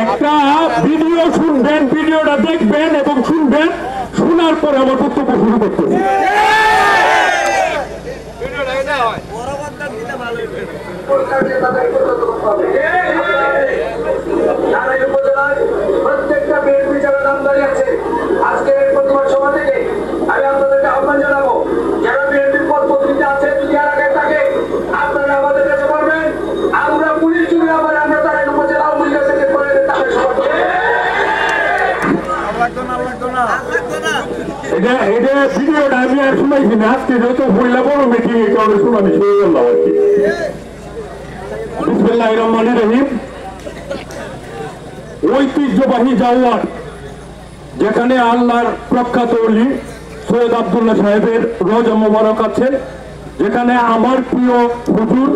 একটা ভিডিও শুনবেন, ভিডিওটা দেখবেন এবং শুনবেন, শোনার পরে আমার বক্তব্য শুরু করতে হবে। প্রত্যেকটা বিএনপি যারা নামদারি আছে আজকের এই প্রতিবাদ সভা থেকে আমি আপনাদেরকে আহ্বান জানাবো, যারা বিএনপির পদ পত্রিকা আছে যদি আর আগে থাকে আপনারা আমাদের কাছে বলবেন, আমরা পুলিশ চুরি আবার আমরা তার উপজেলা আওয়ামী লীগের থেকে করে তাদের সমর্থন। এটা ভিডিওটা আমি আর শুনাইছি না, আজকে যেহেতু হইলা বড় মিটিং এই কারণে শুনানি শুরু করলাম আর কি। বিসমিল্লাহির রহমানির রহিম। ঐতিহ্যবাহী জাওয়ার, যেখানে আল্লাহর প্রখ্যাত ওলি সৈয়দ আব্দুল্লাহ সাহেবের রওজা মোবারক আছে, যেখানে আমার প্রিয় হুজুর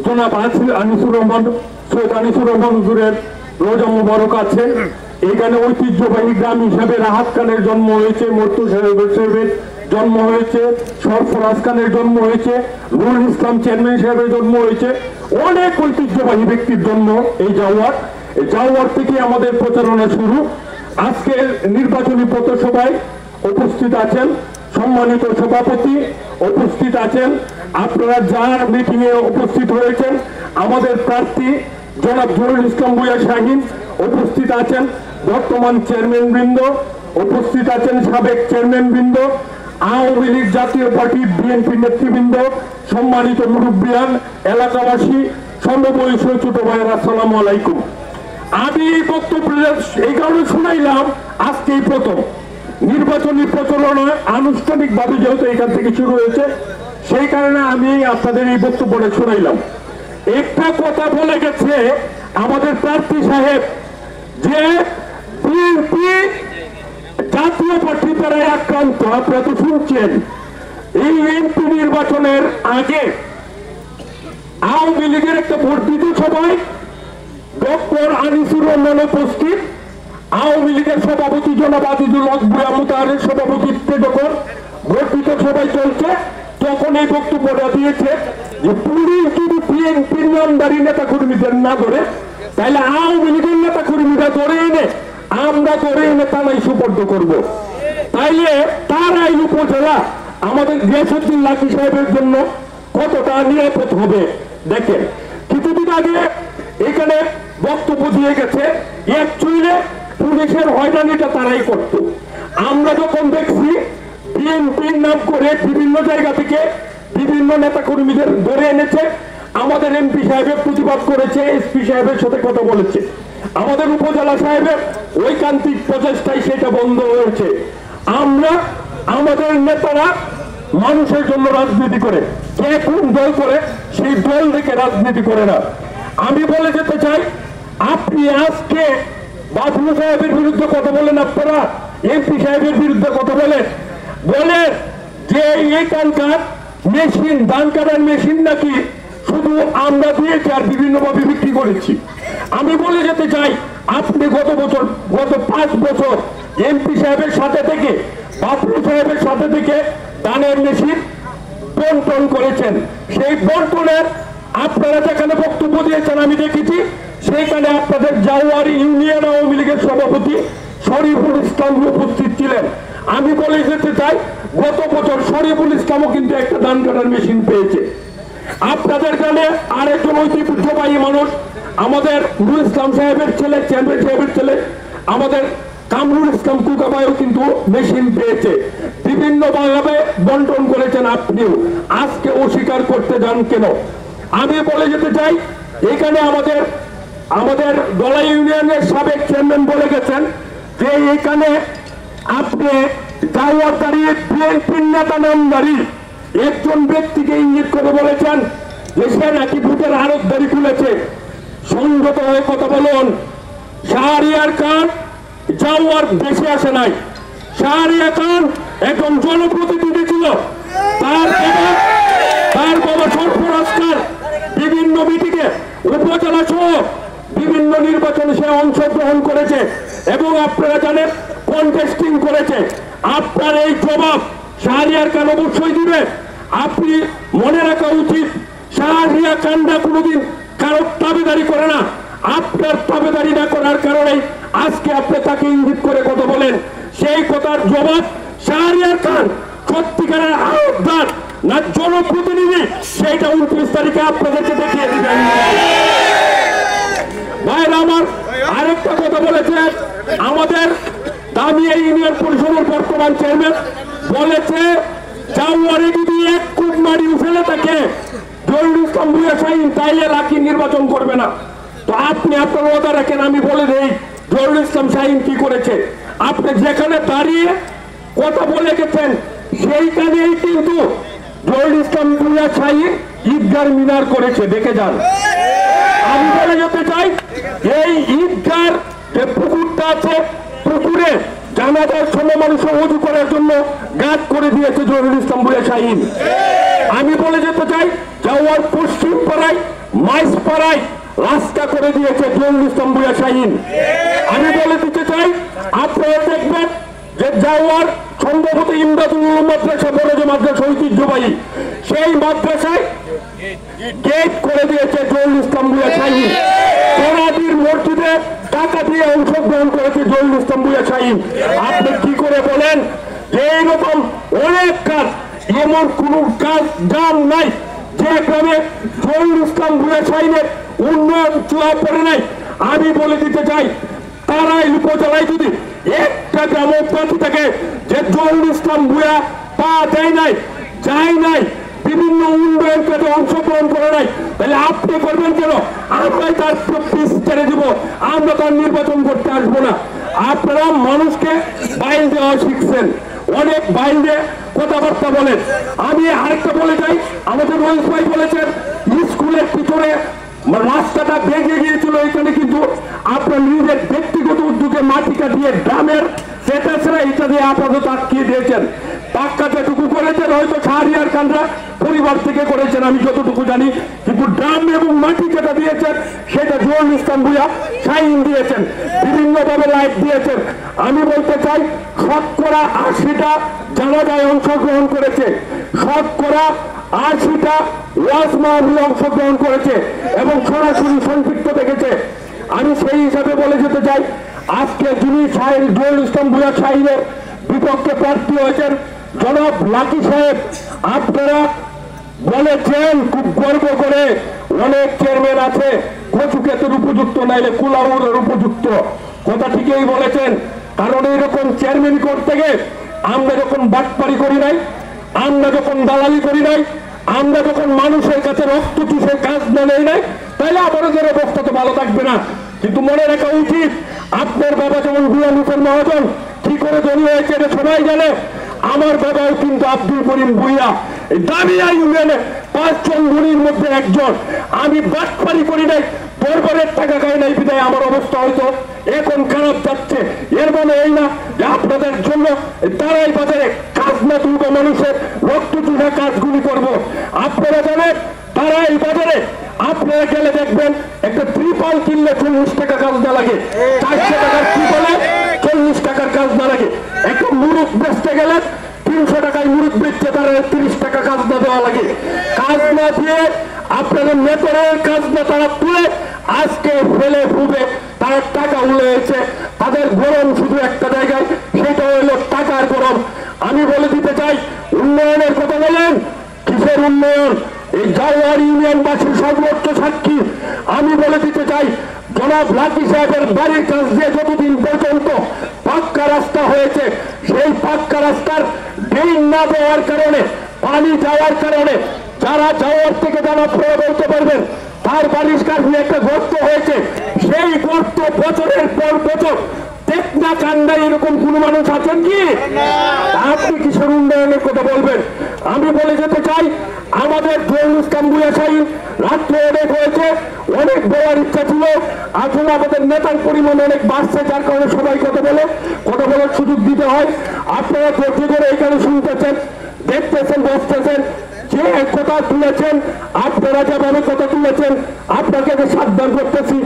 জনাব আনিসুর রহমান, সৈয়দ আনিসুর রহমান হুজুরের রওজা মোবারক আছে। এখানে ঐতিহ্যবাহী গ্রাম হিসাবে রাহাত খানের জন্ম হয়েছে, মর্তু সাহেবের জন্ম হয়েছে, সরফরাজ খানের জন্ম হয়েছে, নুরুল ইসলাম চেয়ারম্যান সাহেবের জন্ম হয়েছে, অনেক ঐতিহ্যবাহী ব্যক্তির জন্ম এই জাওয়ার। এই জাওয়ার থেকে আমাদের প্রচারণা শুরু। আজকে নির্বাচনী পথসভায় উপস্থিত আছেন সম্মানিত সভাপতি, উপস্থিত আছেন আপনারা যার মিটিং এ উপস্থিত হয়েছেন, আমাদের প্রার্থী জনাব নুরুল ইসলাম ভূঁইয়া শাহীন, উপস্থিত আছেন বর্তমান চেয়ারম্যান বৃন্দ, উপস্থিত আছেন সাবেক চেয়ারম্যান বৃন্দ, আওয়ামী লীগ জাতীয় পার্টি বিএনপি নেতৃবৃন্দ, সম্মানিত মুরব্বিয়ান, এলাকাবাসী, সমবয়স্ক ছোট ভাইয়েরা, আসসালামু আলাইকুম। আমি এই বক্তব্য এই কারণে শুনাইলাম, আজকেই প্রথম নির্বাচনী প্রচারণা আনুষ্ঠানিকভাবে যেহেতু এখান থেকে শুরু হয়েছে, সেই কারণে আমি আপনাদের এই বক্তব্যটা শুনাইলাম। একটা কথা বলে গেছে আমাদের প্রার্থী সাহেব যে বিএনপি জাতীয় পার্টি দ্বারা আক্রান্ত। আপনারা তো শুনছেন এই এমপি নির্বাচনের আগে আওয়ামী লীগের একটা বর্ধিত সভায় ডক্টর আনিসুর রহমান উপস্থিত, আওয়ামী লীগের সভাপতি জনাব আজিজুল হক ভূঁইয়া মুতাহারের সভাপতিত্বে যখন বর্ধিত সভায় চলছে, তখন এই বক্তব্যটা দিয়েছে যে পুলিশ যদি বিএনপির নামদারি নেতা কর্মীদের না ধরে, তাহলে আওয়ামী লীগের নেতা কর্মীরা ধরে এনে আমরা ধরে এনে থানায় সুপর্দ করব। তাইলে তার আইন উপজেলা আমাদের গিয়াসউদ্দিন লাকী সাহেবের জন্য কতটা নিরাপদ হবে দেখেন। কিছুদিন আগে এখানে বক্তব্য দিয়ে গেছে অ্যাকচুয়ালি পুলিশের হয়রানিটা তারাই করত। আমরা যখন দেখছি বিএনপির নাম করে বিভিন্ন জায়গা থেকে বিভিন্ন নেতা কর্মীদের ধরে এনেছে, আমাদের এমপি সাহেবের প্রতিবাদ করেছে, এসপি সাহেবের সাথে কথা বলেছে, আমাদের উপজেলা সাহেবের ঐকান্তিক প্রচেষ্টায় সেটা বন্ধ হয়েছে। আমরা আমাদের নেতারা মানুষের জন্য রাজনীতি করে, কে কোন দল করে সেই দল থেকে রাজনীতি করে না। আমি বলে যেতে চাই, আপনি আজকে বাবলু সাহেবের বিরুদ্ধে কথা বলেন, আপনারা এমপি সাহেবের বিরুদ্ধে কথা বলেন যে এইখানকার মেশিন, ধান কাটার মেশিন নাকি শুধু আমরা দিয়েছি আর বিভিন্নভাবে বিক্রি করেছি। আমি বলে যেতে চাই, আপনি গত 5 বছর এমপি সাহেবের সাথে থেকে, বাবলু সাহেবের সাথে থেকে ধানের মেশিন বন্টন করেছেন। সেই বন্টনের আপনারা যেখানে বক্তব্য দিয়েছেন আমি দেখেছি, সেইখানে আপনাদের জাওয়ার ইউনিয়ন আওয়ামী লীগের সভাপতি শরীফুল ইসলাম উপস্থিত ছিলেন। আমি বলে যেতে চাই, গত বছর শরীফুল ইসলামও কিন্তু একটা ধান কাটার মেশিন পেয়েছে। আপনাদের কানে আরেকজন ঐতিহ্যবাহী মানুষ, আমাদের নুরুল ইসলাম সাহেবের ছেলে, চেয়ারম্যান সাহেবের ছেলে, আমাদের কামরুল ইসলাম কুকাবাইও কিন্তু মেশিন পেয়েছে। বিভিন্নভাবে বন্টন করেছেন আপনিও, আজকে অস্বীকার করতে যান কেন? আমি বলে যেতে চাই, এখানে আমাদের দলাই ইউনিয়নের সাবেক চেয়ারম্যান বলে গেছেন যে এখানে আপনি জাওয়ার দাঁড়িয়ে বিএনপির নেতা নামদারি একজন ব্যক্তিকে ইঙ্গিত করে বলেছেন যে সে নাকি ভোটের আড়তদারি খুলেছে। সংযত হয়ে কথা বলুন। শাহরিয়ার খান জাওয়ার দেশে আসে নাই, শাহরিয়ার খান একজন জনপ্রতিনিধি ছিল। তার বাবা সরফরাজ খান বিভিন্ন মিটিংয়ে, উপজেলা সহ বিভিন্ন নির্বাচনে সে অংশগ্রহণ করেছে এবং আপনারা জানেন কন্টেস্টিং করেছে। আপনার এই জবাব শাহরিয়ার খান অবশ্যই দিবে। আপনি মনে রাখা উচিত, শাহরিয়ার খানরা কোনোদিন কারোর দাবিদারি করে না। আপনার তাবেদারি না করার কারণে আজকে আপনি তাকে ইঙ্গিত করে কথা বলেন। সেই কথার জবাব শাহরিয়ার খান সত্যিকারের আহ্বান না জনপ্রতিনিধি, সেইটা 29 তারিখে আপনাদেরকে দেখিয়ে দিবেন। ভাইরা আমার, আরেকটা কথা বলেছেন আমাদের দামিয়া ইউনিয়ন পরিষদের বর্তমান চেয়ারম্যান, বলেছে জানুয়ারি যদি এক কোটি মারি ফেলে থাকে জহিরুল ইসলাম ভূঁইয়া শাহীন তাইলে লাকি নির্বাচন করবে না। তো আপনি আপনার ওয়াদা রাখেন, আমি বলে দেই জহিরুল ইসলাম শাহীন কি করেছে। আপনি যেখানে দাঁড়িয়ে কথা বলে গেছেন সেইখানেই কিন্তু জহিরুল ইসলাম ভূঁইয়া শাহীন ঈদগার মিনার করেছে, দেখে যান। আমি বলে যেতে চাই এই ঈদগার যে পুকুরটা আছে, পুকুরে জানাজার সময় মানুষের ওযু করার জন্য গাছ করে দিয়েছে জহিরুল ইসলাম ভূঁইয়া শাহীন। আমি বলে যেতে চাই জাওয়ার পশ্চিম পাড়ায় মাইস পাড়ায় রাস্তা করে দিয়েছে জহিরুল ইসলাম ভূঁইয়া শাহীন। আমি বলে দিতে চাই আপনারা দেখবেন যে জাওয়ার সম্ভবত ইমদাদুল উলুম মাদ্রাসা বড় যে মাদ্রাসা ঐতিহ্যবাহী, সেই মাদ্রাসায় গেট করে দিয়েছে জহিরুল ইসলাম ভূঁইয়া শাহীন। সোনাদির মসজিদে টাকা দিয়ে অংশগ্রহণ করেছে জহিরুল ইসলাম ভূঁইয়া শাহীন। আপনি কি করে বলেন যে এইরকম অনেক কাজ, এমন কোন কাজ জান নাই যে গ্রামে জহিরুল ইসলাম ভূঁইয়া শাহীনের উন্নয়ন চোয়া পড়ে নাই। আমি বলে দিতে চাই তারাই উপজেলায় যদি একটা গ্রাম প্রার্থী থাকে যে জহিরুল ইসলাম ভূঁইয়া পা দেয় নাই, যায় নাই, বিভিন্ন উন্নয়ন কাজে অংশগ্রহণ করে নাই, তাহলে আপনি করবেন কেন? আমরাই তার পিস ছেড়ে দিব, আমরা তার নির্বাচন করতে আসবো না। আপনারা মানুষকে বাইল দেওয়া শিখছেন, অনেক বাইরে কথাবার্তা বলেন। আমি আরেকটা বলে যাই, আমাদের রয়েস ভাই বলেছেন স্কুলের পিছনে রাস্তাটা ভেঙে গিয়েছিল, এখানে কিন্তু আপনার নিজের ব্যক্তিগত উদ্যোগে মাটি কাটিয়ে গ্রামের সেটা এটা দিয়ে আপাতত আটকিয়ে দিয়েছেন। পাক্কা যেটুকু করেছেন হয়তো শাহরিয়ার খানরা পরিবার থেকে করেছেন আমি যতটুকু জানি, কিন্তু ড্রাম এবং মাটি যেটা দিয়েছেন সেটা জহিরুল ইসলাম ভূঁইয়া শাহীন দিয়েছেন, বিভিন্নভাবে লাইট দিয়েছেন। আমি বলতে চাই 80টা জানাজায় অংশগ্রহণ করেছে, 80টা ওয়াজ মাহফিলে অংশগ্রহণ করেছে এবং সরাসরি সম্পৃক্ত দেখেছে। আমি সেই হিসাবে বলে যেতে চাই আজকে যিনি জহিরুল ইসলাম ভূঁইয়া শাহীনের বিপক্ষে প্রার্থী হয়েছেন জনাব লাকি সাহেব, আপনারা বলেছেন খুব গর্ব করে অনেক চেয়ারম্যান আছে কচু ক্ষেতের উপযুক্ত নাইলে কুলাউরের উপযুক্ত, কথা ঠিকই বলেছেন। কারণ এইরকম চেয়ারম্যান করতে গিয়ে আমরা যখন বাটপারি করি নাই, আমরা যখন দালালি করি নাই, আমরা যখন মানুষের কাছে রক্ত চুষে কাজ না নেই নাই, তাহলে আমাদের অবস্থা তো ভালো থাকবে না। কিন্তু মনে রাখা উচিত আপনার বাবা যেমন গুলাম হোসেন মহাজন কি করে ধনী হয়েছে এটা সবাই জানে। আমার বাবাও কিন্তু আব্দুল করিম ভূঁইয়া দামিয়া ইউনিয়নে 5 জন ধনীর মধ্যে একজন। আমি বাটপারি করি নাই, দরবারের টাকা খাই নাই, বিদায় আমার অবস্থা হয়তো এখন খারাপ যাচ্ছে। এর মানে এই না যে আপনাদের জন্য তারাই বাজারে কাজ না তুলব, মানুষের রক্ত চুষা কাজগুলি করব। আপনারা জানেন তারাই বাজারে আপনারা গেলে দেখবেন একটা ত্রিপল কিনলে 40 টাকা কাজ না লাগে, 400 টাকার ত্রিপলে 40 টাকার কাজ না লাগে। একটা মুরুখ বেচতে গেলে 300 টাকায় মুরুখ বেচতে তারা 30 টাকা কাজ না দেওয়া লাগে। কাজ না দিয়ে আপনাদের নেতারের কাজ না তারা তুলে আজকে ফেলে ফুবে তারা টাকা উড়েছে, তাদের গরম শুধু একটা জায়গায়, সেটা হলো টাকার গরম। আমি বলে দিতে চাই উন্নয়নের কথা বলেন, কিসের উন্নয়ন? এই জাওয়ার ইউনিয়নবাসীর সর্বোচ্চ সাক্ষী। আমি বলে দিতে চাই জনাব লাকি সাহেবের বাড়ির কাছ দিয়ে যতদিন পর্যন্ত পাক্কা রাস্তা হয়েছে, সেই পাক্কা রাস্তার ড্রেন না দেওয়ার কারণে, পানি যাওয়ার কারণে যারা যাওয়ার থেকে যারা বলতে পারবেন তার বালিশ কাঠি একটা গর্ত হয়েছে, সেই গর্ত বছরের পর বছর দেখনা কান্দায় এরকম কোন মানুষ আছেন কি? আপনি কিশোর উন্নয়নের কথা বলবেন? আমি বলে যেতে চাই আমাদের জহিরুল ইসলাম ভূঁইয়া শাহীন রাত্রে অনেক হয়েছে, অনেক বলার ইচ্ছা ছিল, আসলে আমাদের নেতার পরিমাণ অনেক বাড়ছে, যার কারণে সবাই কথা বলার সুযোগ দিতে হয়। আপনারা ধৈর্য ধরে এখানে শুনতেছেন, দেখতেছেন, বসতেছেন, যে কথা তুলেছেন, আপনারা যেভাবে কথা তুলেছেন আপনাকে সাবধান করতেছি,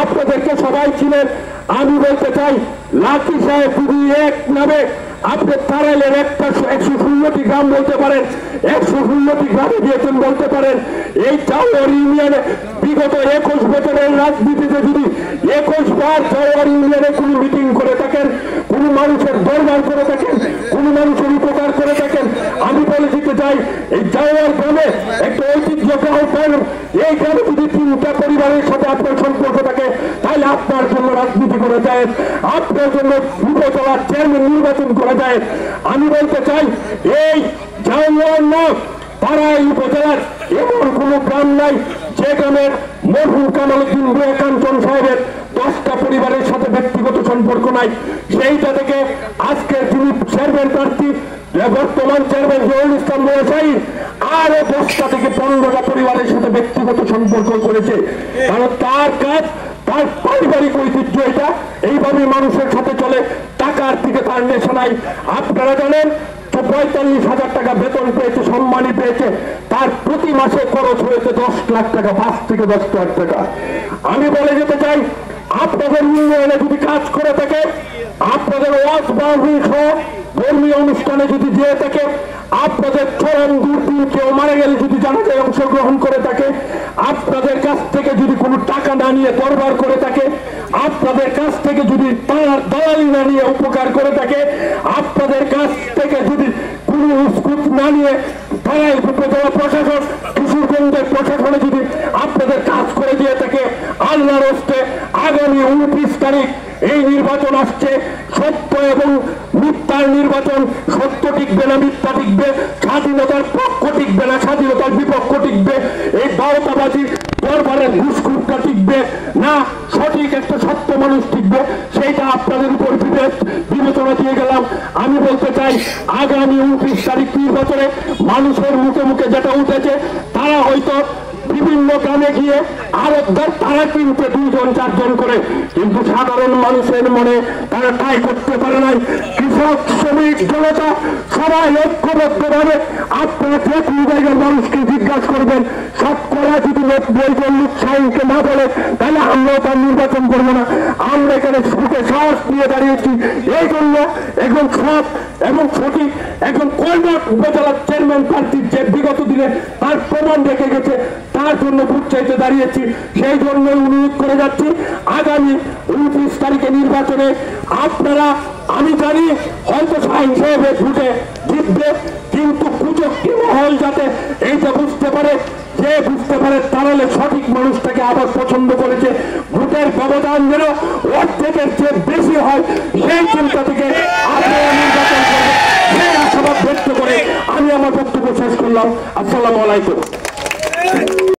আপনাদেরকে সবাই ছিলেন। আমি বলতে চাই লাকি সাহেব যদি এক নামে আপনি তারাইলের 116টি গ্রাম বলতে পারেন, 116টি গ্রামে দিয়েছেন বলতে পারেন। এই জাওয়ার ইউনিয়নে বিগত 21 বছরের রাজনীতিতে যদি 21 বার জাওয়ার ইউনিয়নে কোনো মিটিং করে থাকেন, কোনো মানুষের দরবার করে থাকেন, কোনো মানুষের উপকার করে থাকেন, আমি বলে দিতে চাই এই জাওয়ার গ্রামে একটা ঐতিহ্য গ্রাম পান। এই গ্রামে যদি 3টা পরিবারের সাথে আপনার সম্পর্ক থাকে তাহলে আপনার জন্য রাজনীতি করে যায়, আপনার জন্য উপজেলার চেয়ারম্যান নির্বাচন করে যায়। আমি বলতে চাই এই জাওয়ার না তারাই উপজেলার এমন কোনো গ্রাম নাই যে গ্রামের মরহুম কামালউদ্দিন ভূঁইয়া কাঞ্চন সাহেবের 10টা পরিবারের সাথে ব্যক্তিগত সম্পর্ক নাই। সেইটা থেকে আজকে তিনি চেয়ারম্যান প্রার্থী বর্তমান চেয়ারম্যান জহুরুল ইসলাম মোয়াশাইর আরো 10টা থেকে 15টা পরিবারের সাথে ব্যক্তিগত সম্পর্ক করেছে। কারণ তার কাজ, তার পারিবারিক ঐতিহ্য এটা, এইভাবে মানুষের সাথে চলে, টাকার দিকে তার নেশা নাই। আপনারা জানেন 45,000 টাকা বেতন পেয়েছে, সম্মানী পেয়েছে, তার প্রতি মাসে খরচ হয়েছে 10 লাখ টাকা, 5 থেকে 10 লাখ টাকা। আমি বলে যেতে চাই আপনাদের উন্নয়নে যদি কাজ করে থাকে, আপনাদের ওয়াজ মাহফিল সহ ধর্মীয় অনুষ্ঠানে যদি যেয়ে থাকে, আপনাদের চরম দুর্দিন কেউ মারা গেলে যদি জানাজায় অংশগ্রহণ করে থাকে, আপনাদের কাছ থেকে যদি কোনো টাকা না নিয়ে দরবার করে থাকে, আপনাদের কাছ থেকে যদি তার দালালি না নিয়ে উপকার করে থাকে, আপনাদের কাছ থেকে যদি কোনো উস্কুত না নিয়ে তারাই উপজেলা প্রশাসন, কিশোরগঞ্জের প্রশাসনে যদি আপনাদের কাজ করে দিয়ে থাকে, আল্লাহর হস্তে আগামী 29 তারিখ এই নির্বাচন আসছে, সত্য এবং মিথ্যার নির্বাচন। সত্য টিকবে না মিথ্যা টিকবে, স্বাধীনতার পক্ষ টিকবে না স্বাধীনতার বিপক্ষ টিকবে, এই বারোটাবাজি দরবারের ঘুষখুরটা টিকবে না, সঠিক একটা সত্য মানুষ টিকবে। সেইটা আপনাদের উপর বিবেচনা দিয়ে গেলাম। আমি বলতে চাই আগামী 29 তারিখ নির্বাচনে মানুষের মুখে মুখে যেটা উঠেছে, তারা হয়তো বিভিন্ন গ্রামে গিয়ে আরেকবার তারা কিনতে 2-4 জন করে, কিন্তু সাধারণ মানুষের মনে তারা তাই করতে পারে নাই। কৃষক, শ্রমিক, জনতা সবাই ঐক্যবদ্ধভাবে আপনারা যে কোনো জায়গার মানুষকে জিজ্ঞাসা করবেন, শতকরা যদি 90 লোক সাইনকে না বলে তাহলে আমরাও তার নির্বাচন করবো না। আমরা এখানে সুখে সাহস নিয়ে দাঁড়িয়েছি এই জন্য একজন সৎ এবং সঠিক একজন কর্মঠ উপজেলার চেয়ারম্যান প্রার্থীর যে বিগত দিনে তার প্রমাণ রেখে গেছে, তার জন্য ভোট চাইতে দাঁড়িয়েছি। সেই জন্য অনুরোধ করে যাচ্ছি আগামী 29 তারিখে নির্বাচনে আপনারা, আমি জানি হয়তো সাইন সাহেবের ভোটে জিতবে, কিন্তু কুচক্রী মহল যাতে এইটা বুঝতে পারে, যে বুঝতে পারে তাহলে সঠিক মানুষটাকে আবার পছন্দ করেছে, ভোটের ব্যবধান যেন অর্ধেকের চেয়ে বেশি হয়, সেই চিন্তা থেকে আপনারা নির্বাচন করবেন, সেই আশাবাদ ব্যক্ত করে আমি আমার বক্তব্য শেষ করলাম। আসসালামু আলাইকুম।